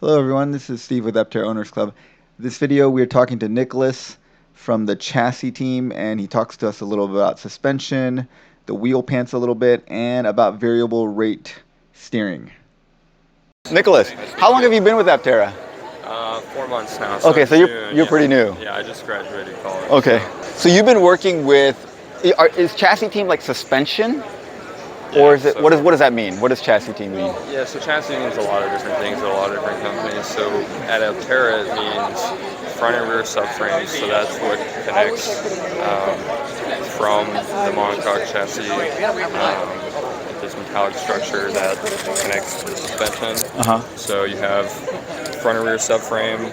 Hello everyone, this is Steve with Aptera Owners Club. This video we're talking to Nicholas from the chassis team, and he talks to us a little bit about suspension, the wheel pants a little bit, and about variable rate steering. Nicholas, how long have you been with Aptera? 4 months now. Okay, so you're pretty new. Yeah, I just graduated college. Okay, so you've been working with, is chassis team like suspension? Or is it, what does that mean? What does chassis team mean? Yeah, so chassis means a lot of different things at a lot of different companies. So at Aptera it means front and rear subframes, so that's what connects from the monocoque chassis, this metallic structure that connects to the suspension. So you have front and rear subframe,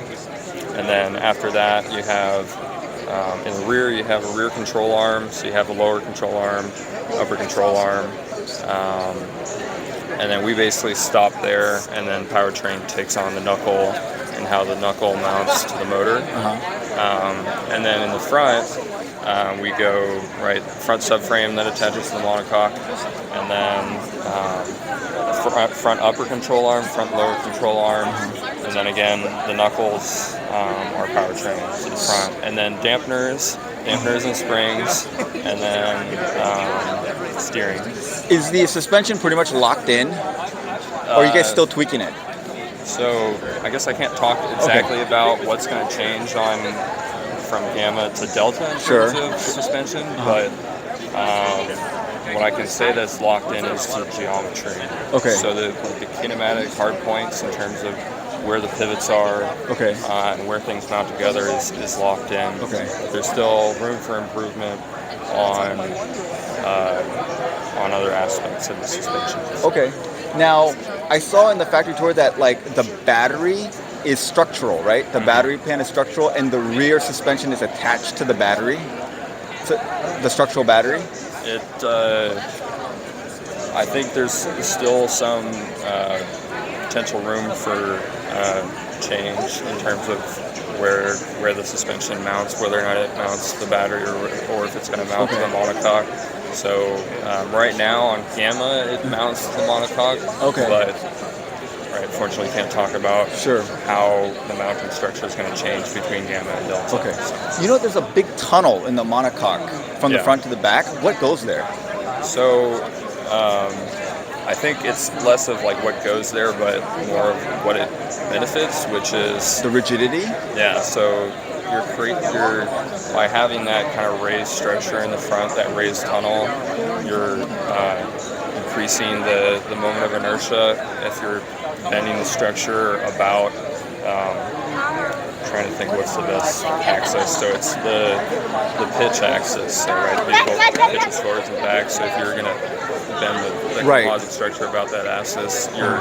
and then after that you have in the rear you have a rear control arm, so you have a lower control arm, upper control arm. And then we basically stop there, and then powertrain takes on the knuckle and how the knuckle mounts to the motor. And then in the front, we go front subframe that attaches to the monocoque, and then front upper control arm, front lower control arm, and then again the knuckles are powertrain to the front, and then dampeners and springs, and then steering. Is the suspension pretty much locked in, or are you guys still tweaking it? So I guess I can't talk exactly about what's going to change from Gamma to Delta in terms of suspension, but what I can say that's locked in is the geometry. Okay. So the kinematic hard points in terms of where the pivots are and where things mount together is locked in. There's still room for improvement on other aspects of the suspension. Okay. Now, I saw in the factory tour that the battery is structural, right? The battery pan is structural, and the rear suspension is attached to the battery, to the structural battery. I think there's still some potential room for change in terms of where the suspension mounts, whether or not it mounts the battery or if it's going to mount to the monocoque. So right now on Gamma it mounts to the monocoque, but unfortunately can't talk about how the mounting structure is going to change between Gamma and Delta. So. You know, there's a big tunnel in the monocoque from the front to the back. What goes there? So I think it's less of what goes there, but more of what it benefits, which is the rigidity. Yeah. So you're by having that kind of raised structure in the front, that raised tunnel, you're increasing the moment of inertia if you're bending the structure about. Trying to think what's the best axis. So it's the pitch axis. So vehicle pitches forwards and back. So if you're going to bend the composite structure about that axis, your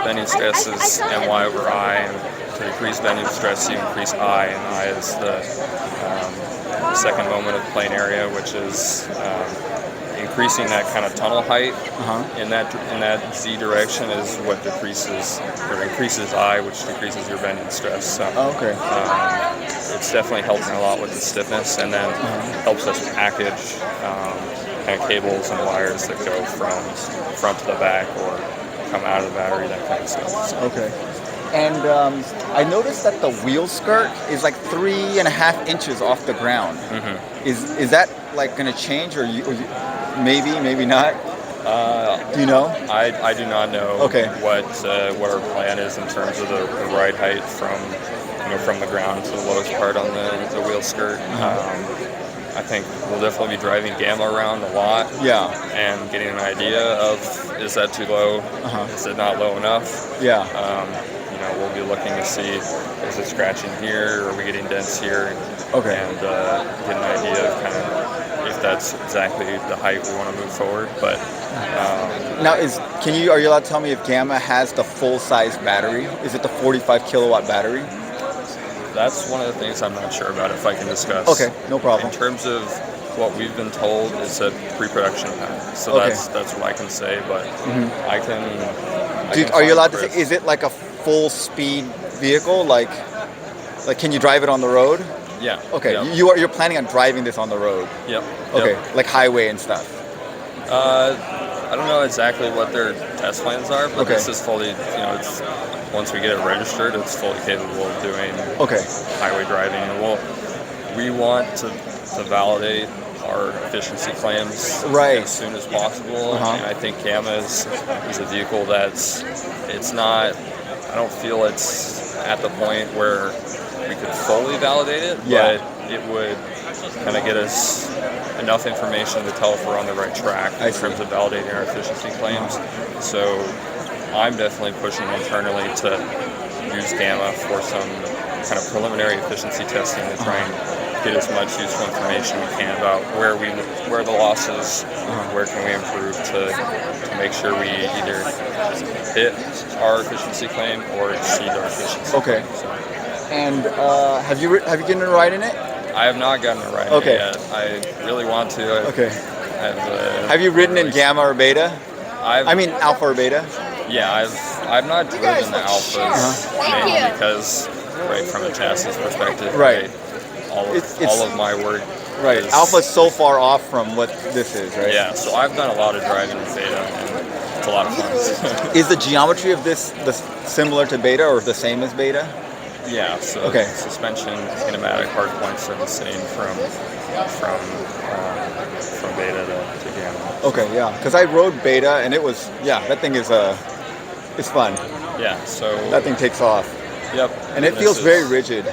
bending stress is my over I, and to increase bending stress you increase I, and I is the second moment of plane area, which is increasing that kind of tunnel height in that Z direction is what increases I, which decreases your bending stress. So it's definitely helping a lot with the stiffness, and then helps us package kind of cables and wires that go from front to the back or come out of the battery, that kind of stuff. So. And I noticed that the wheel skirt is 3.5 inches off the ground. Is that going to change, or maybe not? Do you know? I do not know what our plan is in terms of the ride height from the ground to the lowest part on the wheel skirt. I think we'll definitely be driving Gamma around a lot. Yeah. And getting an idea of, is that too low? Is it not low enough? Yeah. We'll be looking to see, is it scratching here, or are we getting dents here? And get an idea of kind of if that's exactly the height we want to move forward. But now, are you allowed to tell me if Gamma has the full size battery? Is it the 45 kilowatt battery? That's one of the things I'm not sure about if I can discuss. Okay, no problem. In terms of what we've been told, it's a pre-production pack. So that's what I can say, but I can. Are you allowed to say, is it a full speed vehicle? Can you drive it on the road? Yeah. Okay. Yep. You're planning on driving this on the road? Yep. Okay. Yep. Like highway and stuff? I don't know exactly what their test plans are, but Okay. this is fully, it's once we get it registered, it's fully capable of doing highway driving, and we want to validate our efficiency claims as soon as possible. And I think Gamma is a vehicle it's not. I don't feel it's at the point where we could fully validate it, but it would kind of get us enough information to tell if we're on the right track in terms of validating our efficiency claims. So I'm definitely pushing internally to use Gamma for some kind of preliminary efficiency testing to try and get as much useful information we can about where the losses, where can we improve to make sure we either hit our efficiency claim or exceed our efficiency claim. So. And have you gotten a ride in it? I have not gotten a ride in it yet. I really want to. Have you ridden in Gamma or Beta? Alpha or Beta? Yeah, I've not driven the Alphas mainly because, from a chassis perspective, all of my work. Alpha's so far off from what this is, right? Yeah, so I've done a lot of driving in Beta, and it's a lot of fun. Is the geometry of this similar to Beta or the same as Beta? Yeah, so suspension, kinematic hard points are the same from Beta to Gamma. Okay, yeah, because I rode Beta and it was, that thing is it's fun. Yeah, so that thing takes off. Yep. And it feels very rigid,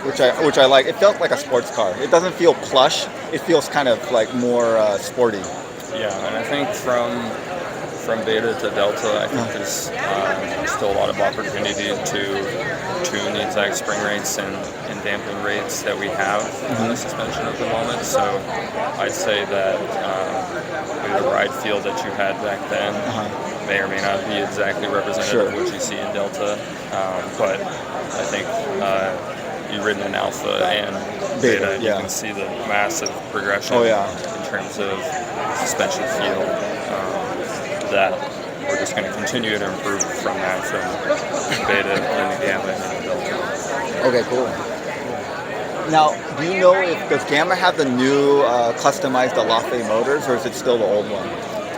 which I like. It felt like a sports car. It doesn't feel plush. It feels kind of like more sporty. Yeah, and I think from Beta to Delta, I think there's still a lot of opportunity to tune the exact spring rates and damping rates that we have on the suspension at the moment. So I'd say that the ride feel that you had back then may or may not be exactly representative of what you see in Delta. But I think you've ridden in Alpha and Beta, you can see the massive progression in terms of suspension feel. That we're just going to continue to improve from that, from Beta and the Gamma and the Delta. Okay, cool. Now, do you know does Gamma have the new customized Alafe motors, or is it still the old one?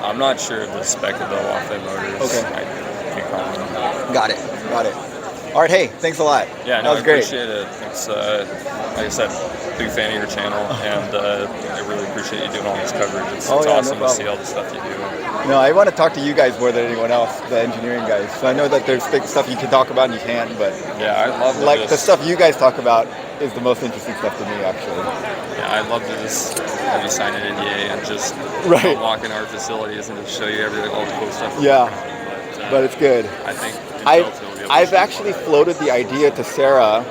I'm not sure of the spec of the Alafe motors. Okay. I can't comment on that. Got it. All right, hey, thanks a lot. Yeah, that was great. I appreciate it. It's, like I said, big fan of your channel, and I really appreciate you doing all this coverage. It's awesome to see all the stuff you do. No, I want to talk to you guys more than anyone else, the engineering guys. So I know that there's big stuff you can talk about and you can't, but yeah, I love the stuff you guys talk about is the most interesting stuff to me, actually. Yeah, I'd love to just have you sign an NDA and just walk in our facilities and just show you all the cool stuff. Yeah, but it's good. I think I've actually floated the idea to Sarah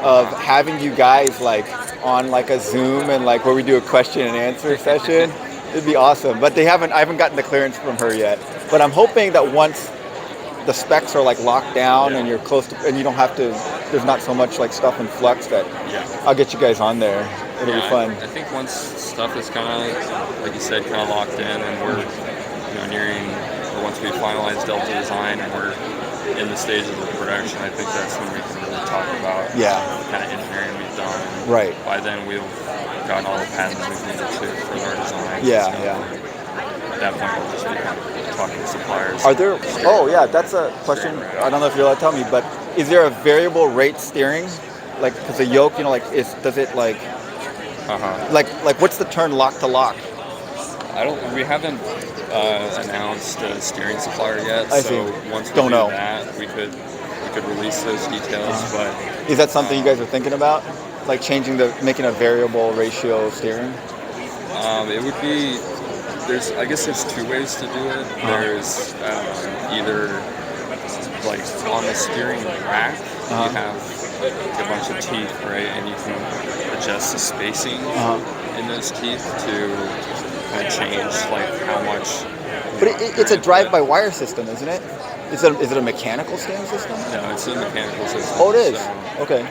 of having you guys on a Zoom and where we do a question and answer session. It'd be awesome, but I haven't gotten the clearance from her yet. But I'm hoping that once the specs are locked down and you're close to, and you don't have to, there's not so much stuff in flux that I'll get you guys on there. It'll be fun. I think once stuff is kind of, like you said, kind of locked in, and we're nearing, or once we finalize Delta design and we're in the stages of production, I think that's when we can really talk about the kind of engineering we've done. Right. By then we'll gotten all the patents we've needed to for our design. At that point, we'll just be talking to suppliers. Are there? Oh yeah, that's a question. I don't know if you're allowed to tell me, but is there a variable rate steering? Because the yoke, does it what's the turn lock to lock? We haven't announced a steering supplier yet. Once we do that, we could release those details. But is that something you guys are thinking about? Making a variable ratio steering? It would be, I guess there's two ways to do it. There's either on the steering rack, you have a bunch of teeth, right? And you can adjust the spacing in those teeth to kind of change how much. But it's a drive-by-wire system, isn't it? Is it a mechanical steering system? No, it's a mechanical system. Oh, it is? So, okay.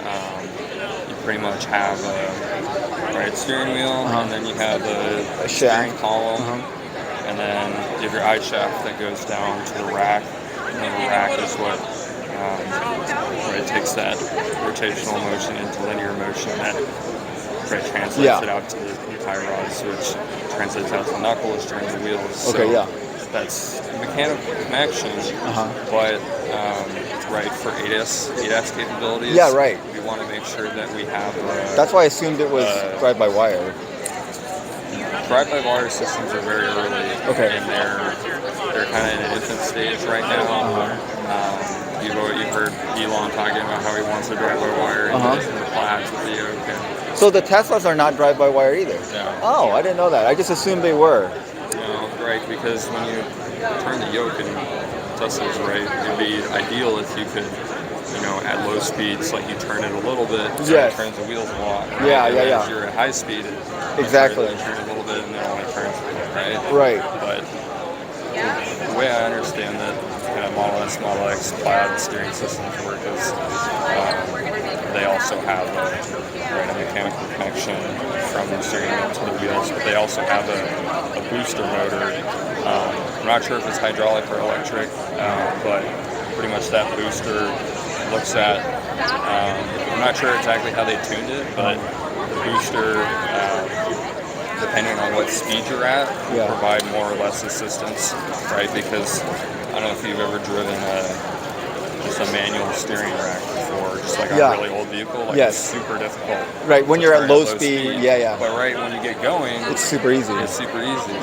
Pretty much have a steering wheel, and then you have a steering column, and then you have your eye shaft that goes down to the rack, and then the rack is what takes that rotational motion into linear motion that translates it out to the tie rods, which translates out to the knuckles, turns the wheels. Okay, that's mechanical connection, but right, for ADAS capabilities. Yeah, right. We want to make sure that we have. That's why I assumed it was drive-by-wire. Drive-by-wire systems are very early. Okay. And they're kind of in an infant stage right now. You've heard Elon talking about how he wants a drive-by-wire in the plaids with the yoke. So the Teslas are not drive-by-wire either? Yeah. Oh, I didn't know that. I just assumed they were. Right, because when you turn the yoke in Teslas, right, it'd be ideal if you could, at low speeds, like you turn it a little bit, so it turns the wheels a lot. Right? Yeah. If you're at high speed, exactly. You turn it a little bit and it only turns a bit, right? Right. But the way I understand that kind of Model S, Model X plaid steering systems work is they also have a mechanical connection from the steering wheel to the wheels, but they also have a booster motor. I'm not sure if it's hydraulic or electric, but pretty much that booster looks at, I'm not sure exactly how they tuned it, but the booster, depending on what speed you're at, will provide more or less assistance, right? Because I don't know if you've ever driven just a manual steering rack before, just like a really old vehicle. Like it's super difficult. Right, when you're at low speed. Yeah. But right when you get going, it's super easy.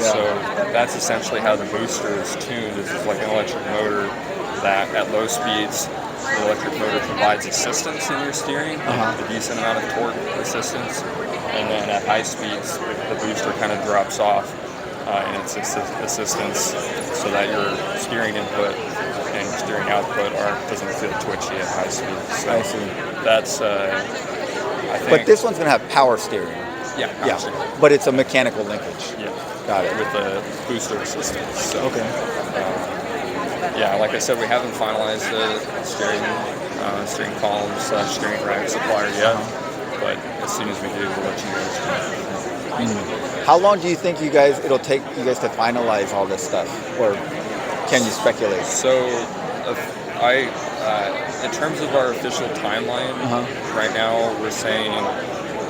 So that's essentially how the booster is tuned. It's just like an electric motor that at low speeds, the electric motor provides assistance in your steering, a decent amount of torque assistance. And then at high speeds, the booster kind of drops off in its assistance so that your steering input and your steering output doesn't feel twitchy at high speeds. So I see. That's, I think. But this one's going to have power steering. Yeah, power steering. But it's a mechanical linkage. Yeah. Got it. With the booster assistance. So, okay. Like I said, we haven't finalized the steering column / steering rack supplier yet. But as soon as we do, we'll let you know. How long do you think it'll take you guys to finalize all this stuff, or can you speculate? So, in terms of our official timeline, right now we're saying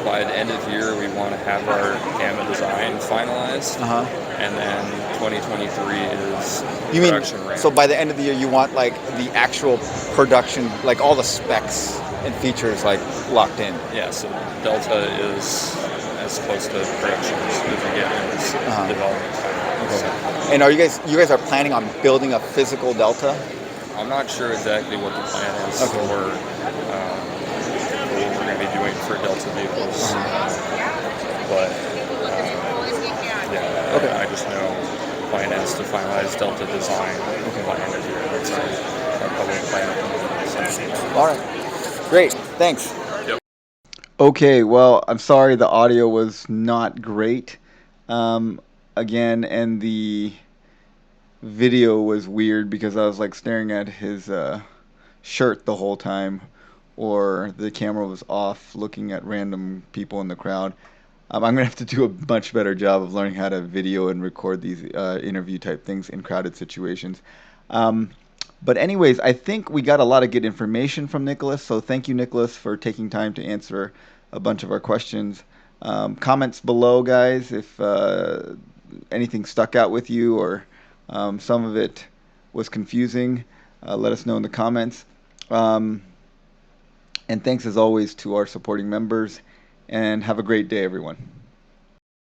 by the end of the year we want to have our gamma design finalized, and then 2023 is production ramp. So by the end of the year you want like the actual production, like all the specs and features like locked in? Yeah, so Delta is as close to production as we get in this development time. Okay. So. And are you guys are planning on building a physical Delta? I'm not sure exactly what the plan is for what we're going to be doing for Delta vehicles. But I just know the plan is to finalize Delta design by the end of the year. That's our public plan. All right. Great. Thanks. Yep. Okay, well, I'm sorry the audio was not great. Again, and the video was weird because I was like staring at his shirt the whole time, or the camera was off looking at random people in the crowd. I'm going to have to do a much better job of learning how to video and record these interview type things in crowded situations. But anyways, I think we got a lot of good information from Nicholas, so thank you, Nicholas, for taking time to answer a bunch of our questions. Comments below, guys, if anything stuck out with you or some of it was confusing, let us know in the comments. And thanks, as always, to our supporting members, and have a great day, everyone.